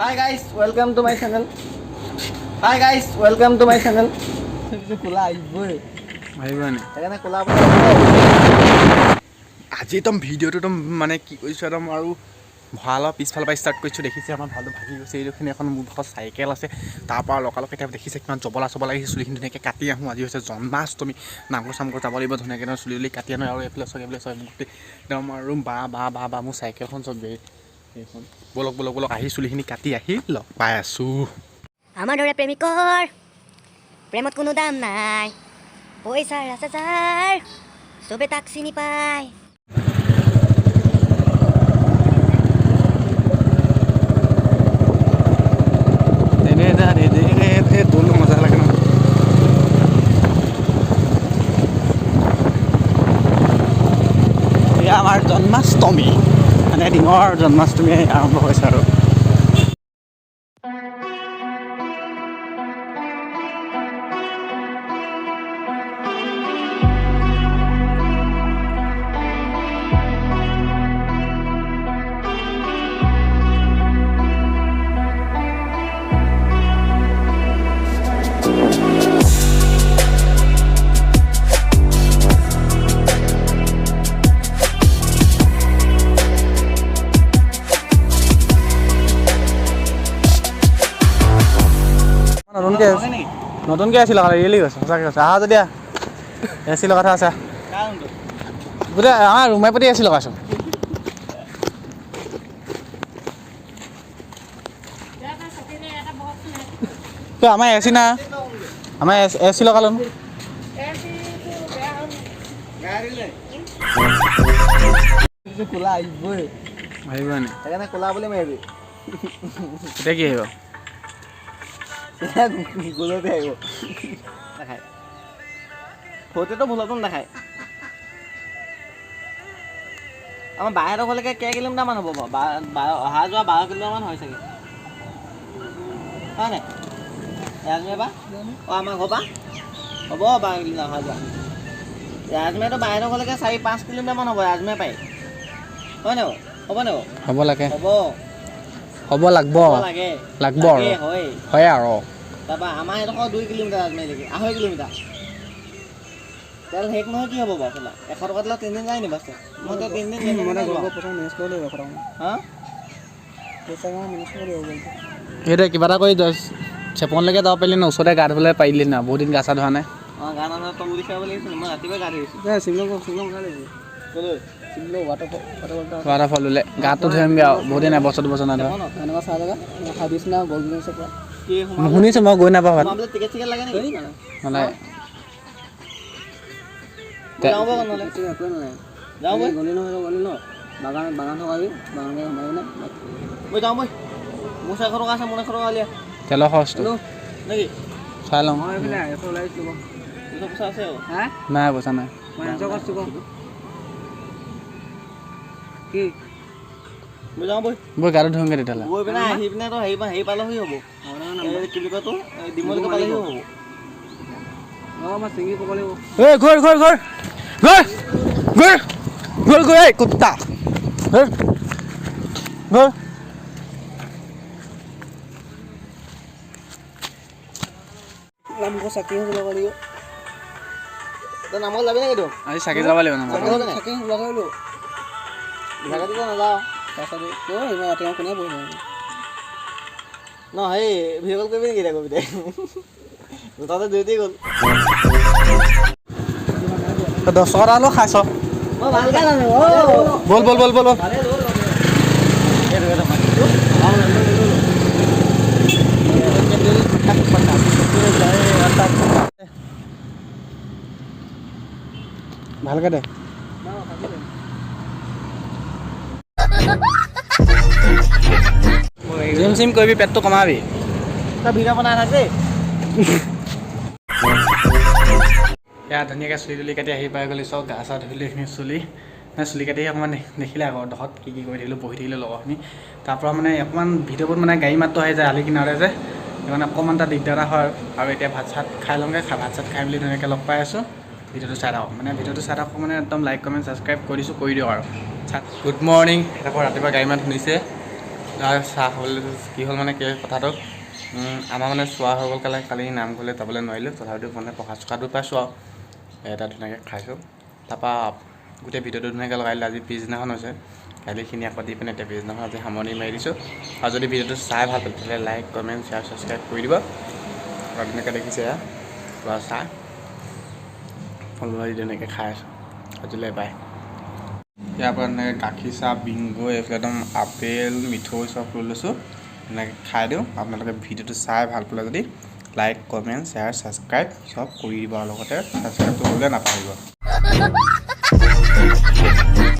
Hi guys, welcome to my channel. Hi guys, welcome to my channel. Kula aiboi. Aibani. Ekana kula আজি একদম ভিডিঅ'টো একদম মানে কি কৰিছোঁ একদম আৰু ভঁৰালৰ পিছফালৰ পৰা ষ্টাৰ্ট কৰিছোঁ দেখিছে আমাৰ ভালটো ভাগি গৈছে এইখিনি এখন মোৰ ভাগত চাইকেল আছে তাৰপৰা লগালগ এতিয়া দেখিছে কিমান জবলা চবলা আহিছে চুলিখিনি ধুনীয়াকৈ কাটি আহোঁ আজি হৈছে জন্মাষ্টমী নামঘৰ চামঘৰ যাব লাগিব ধুনীয়াকৈ চুলি তুলি কাটি আনো আৰু এইফালে চব গোটেই একদম আৰু বা মোৰ চাইকেলখন চব এইখন বলক আহি চুলিখিনি কাটি আহি লগ পাই আছোঁ আমাৰ দৰে প্ৰেমিকৰ প্ৰেমত কোনো দাম নাই পইচাৰ আছে যাৰ চবে তাক চিনি পায় দৌলো মজা লাগে ন এয়া আমাৰ জন্মাষ্টমী মানে দিনৰ জন্মাষ্টমী আৰম্ভ হৈছে আৰু নতুনকৈ আছিল ৰিয়েলি কৈছে সঁচাকৈ কৈছে আহা যদি এ চি লগা কথা আছে গোটেই আমাৰ ৰুমাই প্ৰতি এ চি লগাইছোঁ আমাৰ এ চি নাই আমাৰ এ চি লগালোঁ kula aiboi. আহিবনি Ekana kula bole mahibi. এতিয়া কি আহিব Gulot ahibo. Nakhai. Hote to bhulaton nakhai. Amar bahero holeke ke kilometer man hobo aha joa 12 kilometer man hoy sage. Ha ne? Yazme ba? O amar hoba? Hobo 12 kilometer aha joa. Yazme to bahero holeke 4-5 kilometer man hobo yazme pai. Hoy ne? Hobo ne? হ'ব লাগে Hobo. হ'ব লাগব লাগব আৰু হয় আৰু তাৰপৰা আমাৰ এডোখৰ 2 কিলোমিটাৰ আজমাইলৈকে 2.5 কিলোমিটাৰ তেল শেষ নহয় কি হ'ব বাৰু খোলা 100 টকা দিলে 3 দিন যায় নি বাছে মই তো 3 দিন মানে গ'ব প্ৰথম মেনেজ কৰিব লাগিব খৰম হা পইচা মই মেনেজ কৰিব লাগিব এইটো কিবা এটা কৰি চেপনলৈকে যাব পাৰিলি ন ওচৰতে গা ধুবলৈ পাৰিলি না বহুত দিন গা চা ধোৱা নাই অঁ গা ধোৱা তই বুলি চাব লাগিছিল মই ৰাতিপুৱাই গা ধুইছোঁ চিমলং গা ধুইছোঁ ক'লৈ চিমলং ৱাটাৰফল বোলে গাটো ধুমগৈ আৰু বহুত দিন এবছৰ দুবছৰ নাই ধোৱা এনেকুৱা চাহ জেগা ভাবিছোঁ না গ'ল বিজনেছৰ পৰা শুনিছোঁ মই গৈ নাপাওঁ টিকেট চিকেট লাগে নেকি নালাগে যাওঁ ব'ল নহ'লে একোৱে নালাগে যাওঁ ব'ল গ'লি ন বাগান থকাবি বাগানকৈ সোমাবি না বৈ যাওঁ বৈ মোৰ 100 টকা আছে মোৰ 100 টকা উলিয়া তেলৰ খৰচটো নেকি চাই লওঁ মই এইফালে এশ ওলাইছিলোঁ পইচা আছে হা নাই পইচা নাই মই এনজয় কৰিছোঁ কি বৈ যাওঁ বৈ গাটো ধুমগৈ তেতিয়াহ'লে গৈ পিনে আহি পিনে তো হেৰি পালেহি হ'ব কি বুলি কয় তোৰ ডিমলৈকে পালেহি হ'ব অঁ মই চিঙি পাব লাগিব এই ঘৰ এই কুত্তা ঘৰ নামঘৰ চাকি জ্বলাব লাগিব তই নামঘৰ যাবি নেকি তোৰ আজি চাকি যাব লাগিব চাকি লগাইলোঁ বিঘাকাটিতো নাযাওঁ তাৰপাছত তই ইমান ৰাতি কোনে বহি ন সেই ভিডিঅ' কল কৰিবি নেকি এতিয়া কবিতা দুটাতে দুইতেই গ'ল 10 টকা হ'লেও খাইছ মই ভালকৈ জানো বল ভালকে দে জিম চিম কৰিবি পেটটো কমাবি তই ভিডিঅ' বনাই থাক দেই এয়া ধুনীয়াকৈ চুলি তুলি কাটি আহি পাই গ'লি চব গা চা ধুলি এইখিনি চুলি কাটি অকণমান দেখিলে আকৌ দহত কি কৰি থাকিলোঁ বহি থাকিলোঁ লগৰখিনি তাৰপৰা মানে অকণমান ভিডিঅ'বোৰ মানে গাড়ী মাতটো আহি যায় আলি কিনাৰে যে সেইকাৰণে অকণমান এটা দিগদাৰ হয় আৰু এতিয়া ভাত চাত খাই লওঁগৈ ভাত চাত খাই মেলি ধুনীয়াকৈ লগ পাই আছোঁ ভিডিঅ'টো চাই থাকক মানে ভিডিঅ'টো চাই থাকক মানে একদম লাইক কমেণ্ট ছাবস্ক্ৰাইব কৰি দিছোঁ কৰি দিয়ক আৰু গুড মৰ্ণিং এটা ৰাতিপুৱা গাড়ী মাত শুনিছে চাহ খাবলৈ কি হ'ল মানে কি কথাটো আমাৰ মানে চোৱা হৈ গ'ল কালি নামঘৰলৈ যাবলৈ নোৱাৰিলোঁ তথাপিতো মানে প্ৰসাদ চসাদো পাইছোঁ আৰু এটা ধুনীয়াকৈ খাইছোঁ তাৰপৰা গোটেই ভিডিঅ'টো ধুনীয়াকৈ লগাই দিলোঁ আজি পিছদিনাখন হৈছে কালিখিনি আকৌ দি পিনে এতিয়া পিছদিনাখন আজি সামৰণি মাৰি দিছোঁ আৰু যদি ভিডিঅ'টো চাই ভাল পালে তেতিয়াহ'লে লাইক কমেণ্ট শ্বেয়াৰ ছাবস্ক্ৰাইব কৰি দিব আৰু ধুনীয়াকৈ দেখিছে পুৰা চাহ ফল মূল ধুনীয়াকৈ খাই আছোঁ আজিলৈ বাই ইয়াৰ পৰা এনেকৈ গাখীৰ চাহ বিংগো এইফালে একদম আপেল মিঠৈ চব লৈ লৈছোঁ এনেকৈ খাই দিওঁ আপোনালোকে ভিডিঅ'টো চাই ভাল পালে যদি লাইক কমেণ্ট শ্বেয়াৰ ছাবস্ক্ৰাইব চব কৰি দিব আৰু লগতে ছাবস্ক্ৰাইবটো কৰিলে নাপাহৰিব